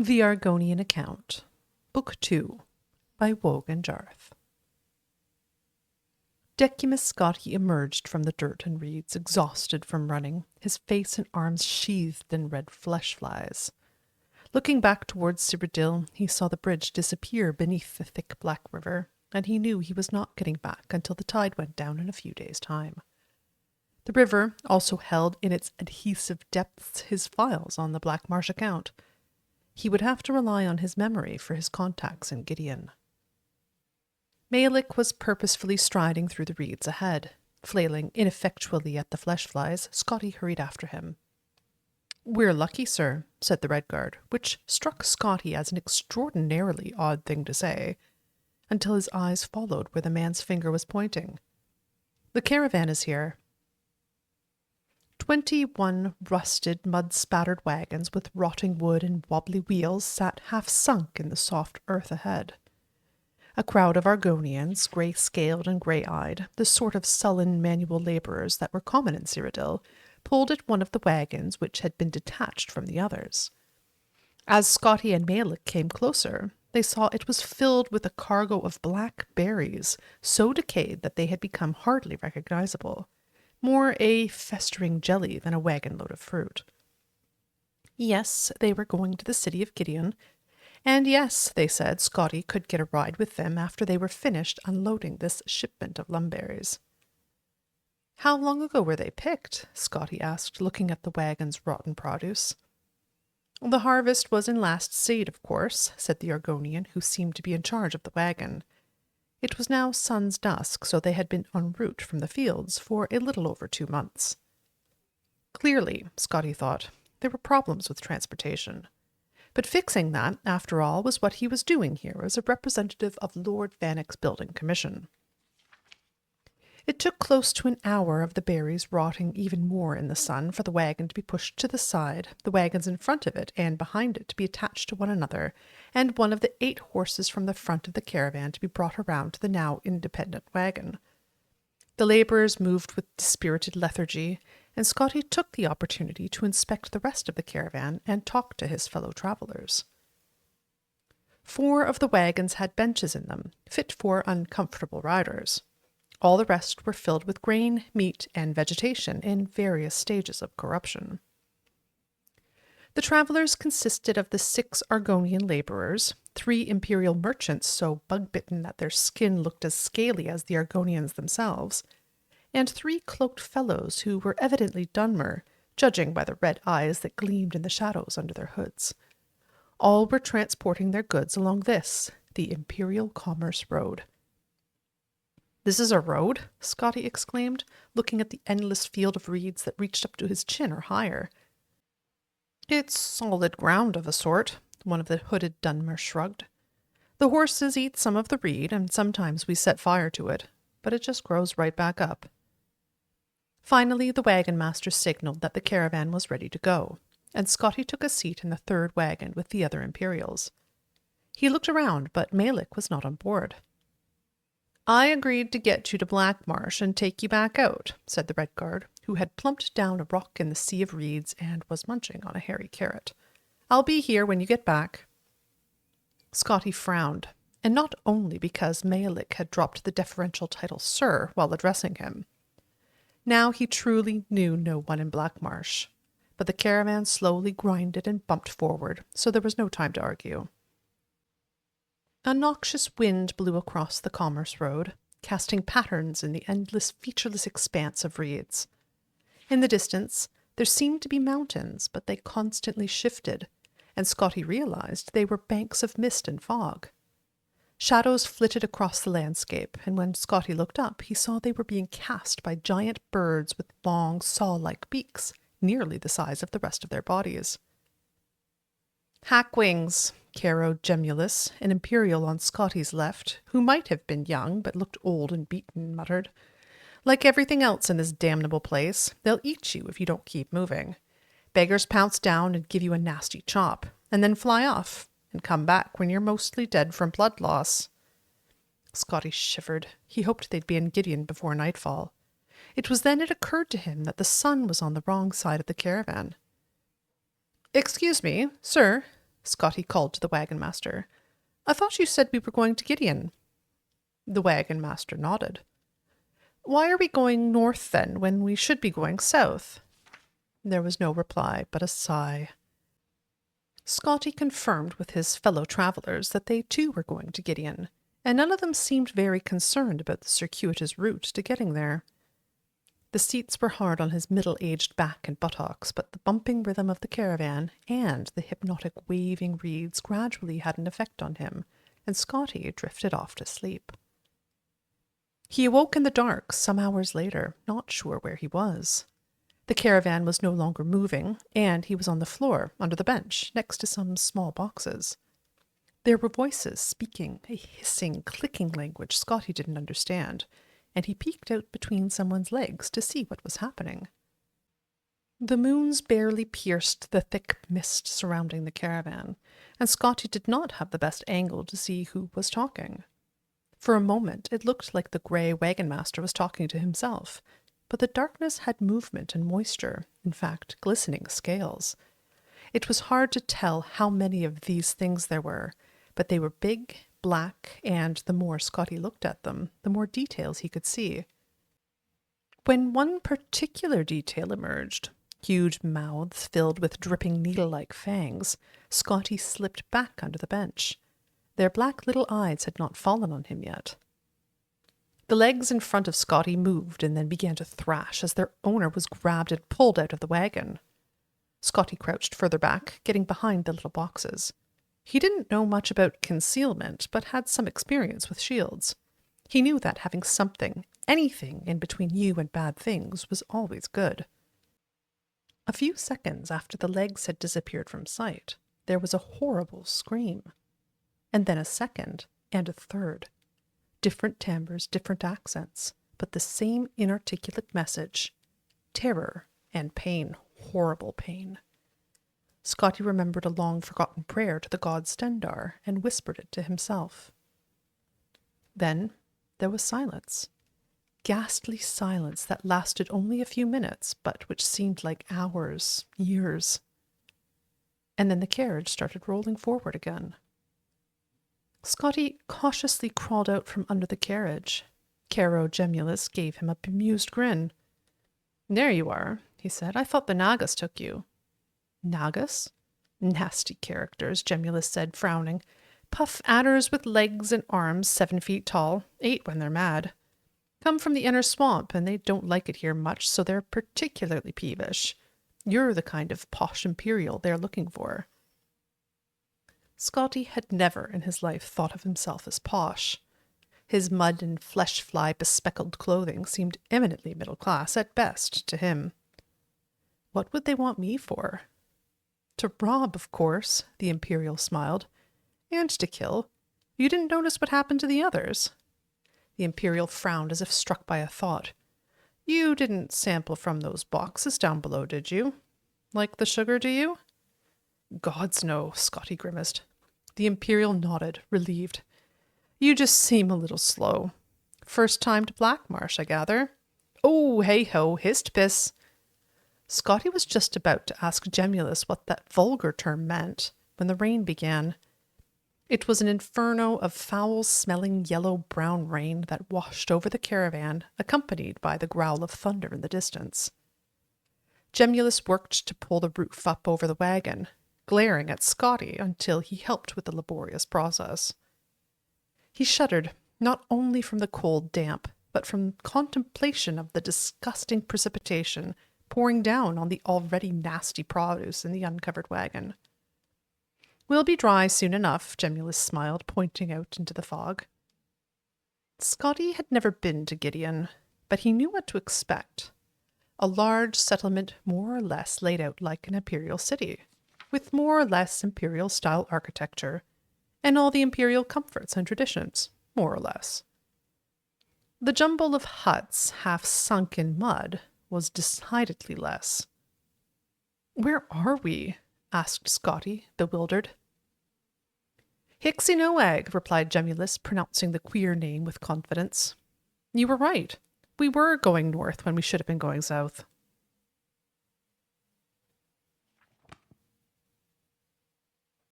The Argonian Account, Book 2, by Wogan Jarth. Decumus Scotti emerged from the dirt and reeds, exhausted from running, his face and arms sheathed in red flesh flies. Looking back towards Cyrodiil, he saw the bridge disappear beneath the thick black river, and he knew he was not getting back until the tide went down in a few days' time. The river also held in its adhesive depths his files on the Black Marsh account. He would have to rely on his memory for his contacts in Gideon. Malik was purposefully striding through the reeds ahead. Flailing ineffectually at the flesh flies, Scotti hurried after him. "We're lucky, sir," said the Redguard, which struck Scotti as an extraordinarily odd thing to say, until his eyes followed where the man's finger was pointing. "The caravan is here." 21 rusted, mud-spattered wagons with rotting wood and wobbly wheels sat half-sunk in the soft earth ahead. A crowd of Argonians, grey-scaled and grey-eyed, the sort of sullen manual labourers that were common in Cyrodiil, pulled at one of the wagons which had been detached from the others. As Scotti and Malik came closer, they saw it was filled with a cargo of black berries, so decayed that they had become hardly recognizable. More a festering jelly than a wagon-load of fruit. Yes, they were going to the city of Gideon, and yes, they said, Scotti could get a ride with them after they were finished unloading this shipment of lumberries. "How long ago were they picked?" Scotti asked, looking at the wagon's rotten produce. "The harvest was in last seed, of course," said the Argonian, who seemed to be in charge of the wagon. It was now sun's dusk, so they had been en route from the fields for a little over 2 months. Clearly, Scotti thought, there were problems with transportation. But fixing that, after all, was what he was doing here as a representative of Lord Vannick's building commission. It took close to an hour of the berries rotting even more in the sun for the wagon to be pushed to the side, the wagons in front of it and behind it to be attached to one another, and one of the 8 horses from the front of the caravan to be brought around to the now independent wagon. The labourers moved with dispirited lethargy, and Scotti took the opportunity to inspect the rest of the caravan and talk to his fellow travellers. 4 of the wagons had benches in them, fit for uncomfortable riders. All the rest were filled with grain, meat, and vegetation in various stages of corruption. The travellers consisted of the 6 Argonian labourers, 3 imperial merchants so bug-bitten that their skin looked as scaly as the Argonians themselves, and 3 cloaked fellows who were evidently Dunmer, judging by the red eyes that gleamed in the shadows under their hoods. All were transporting their goods along this, the Imperial Commerce Road. "This is a road?" Scotti exclaimed, looking at the endless field of reeds that reached up to his chin or higher. "It's solid ground of a sort," one of the hooded Dunmer shrugged. "The horses eat some of the reed, and sometimes we set fire to it, but it just grows right back up." Finally, the wagon master signaled that the caravan was ready to go, and Scotti took a seat in the 3rd wagon with the other Imperials. He looked around, but Malik was not on board. "I agreed to get you to Black Marsh and take you back out," said the Redguard, who had plumped down a rock in the sea of reeds and was munching on a hairy carrot. "I'll be here when you get back." Scotti frowned, and not only because Malik had dropped the deferential title Sir while addressing him. Now he truly knew no one in Black Marsh, but the caravan slowly grinded and bumped forward, so there was no time to argue. A noxious wind blew across the Commerce Road, casting patterns in the endless, featureless expanse of reeds. In the distance, there seemed to be mountains, but they constantly shifted, and Scotti realized they were banks of mist and fog. Shadows flitted across the landscape, and when Scotti looked up, he saw they were being cast by giant birds with long, saw-like beaks, nearly the size of the rest of their bodies. "Hackwings," Caro Gemulus, an Imperial on Scotti's left, who might have been young but looked old and beaten, muttered. "Like everything else in this damnable place, they'll eat you if you don't keep moving. Beggars pounce down and give you a nasty chop, and then fly off, and come back when you're mostly dead from blood loss." Scotti shivered. He hoped they'd be in Gideon before nightfall. It was then it occurred to him that the sun was on the wrong side of the caravan. "Excuse me, sir," Scotti called to the wagon master. "I thought you said we were going to Gideon." The wagon master nodded. "Why are we going north, then, when we should be going south?" There was no reply but a sigh. Scotti confirmed with his fellow travellers that they too were going to Gideon, and none of them seemed very concerned about the circuitous route to getting there. The seats were hard on his middle-aged back and buttocks, but the bumping rhythm of the caravan and the hypnotic waving reeds gradually had an effect on him, and Scotti drifted off to sleep. He awoke in the dark some hours later, not sure where he was. The caravan was no longer moving, and he was on the floor, under the bench, next to some small boxes. There were voices speaking a hissing, clicking language Scotti didn't understand, and he peeked out between someone's legs to see what was happening. The moons barely pierced the thick mist surrounding the caravan, and Scotti did not have the best angle to see who was talking. For a moment it looked like the grey wagon master was talking to himself, but the darkness had movement and moisture, in fact, glistening scales. It was hard to tell how many of these things there were, but they were big, black, and the more Scotti looked at them, the more details he could see. When one particular detail emerged, huge mouths filled with dripping needle-like fangs, Scotti slipped back under the bench. Their black little eyes had not fallen on him yet. The legs in front of Scotti moved and then began to thrash as their owner was grabbed and pulled out of the wagon. Scotti crouched further back, getting behind the little boxes. He didn't know much about concealment, but had some experience with shields. He knew that having something, anything, in between you and bad things was always good. A few seconds after the legs had disappeared from sight, there was a horrible scream. And then a second, and a third. Different timbres, different accents, but the same inarticulate message. Terror and pain, horrible pain. Scotti remembered a long-forgotten prayer to the god Stendar and whispered it to himself. Then there was silence. Ghastly silence that lasted only a few minutes, but which seemed like hours, years. And then the carriage started rolling forward again. Scotti cautiously crawled out from under the carriage. Caro Gemulus gave him a bemused grin. "There you are," he said. "I thought the Nagas took you." "Nagas? Nasty characters," Gemulus said, frowning. "Puff adders with legs and arms 7 feet tall, 8 when they're mad. Come from the inner swamp, and they don't like it here much, so they're particularly peevish. You're the kind of posh imperial they're looking for." Scotti had never in his life thought of himself as posh. His mud and flesh-fly bespeckled clothing seemed eminently middle class at best to him. What would they want me for? To rob, of course, the Imperial smiled. And to kill. You didn't notice what happened to the others? The Imperial frowned as if struck by a thought. You didn't sample from those boxes down below, did you? Like the sugar, do you? Gods no, Scotti grimaced. The Imperial nodded, relieved. You just seem a little slow. First time to Blackmarsh, I gather. Oh, hey-ho, hist-piss. Scotti was just about to ask Gemulus what that vulgar term meant when the rain began. It was an inferno of foul-smelling yellow-brown rain that washed over the caravan, accompanied by the growl of thunder in the distance. Gemulus worked to pull the roof up over the wagon, glaring at Scotti until he helped with the laborious process. He shuddered, not only from the cold damp, but from contemplation of the disgusting precipitation pouring down on the already nasty produce in the uncovered wagon. We'll be dry soon enough, Gemulus smiled, pointing out into the fog. Scotti had never been to Gideon, but he knew what to expect. A large settlement more or less laid out like an imperial city, with more or less imperial-style architecture, and all the imperial comforts and traditions, more or less. The jumble of huts half sunk in mud was decidedly less. "Where are we?" asked Scotti, bewildered. Hixinoag, replied Gemulus, pronouncing the queer name with confidence. You were right. We were going north when we should have been going south.